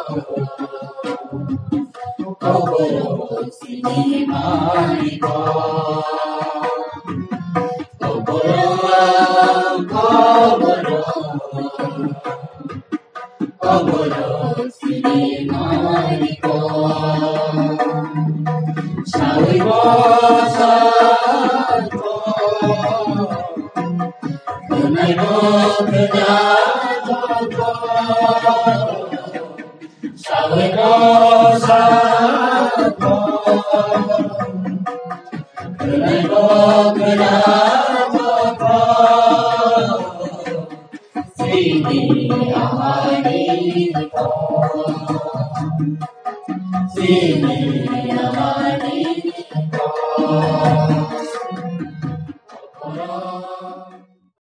Koboro sini mariba, Koboro sini mariba, Shawi bosa ko, Kunai no kejato ko, Shawi bosa ko, Kunai no kejato ko, Sini amari ko, Sini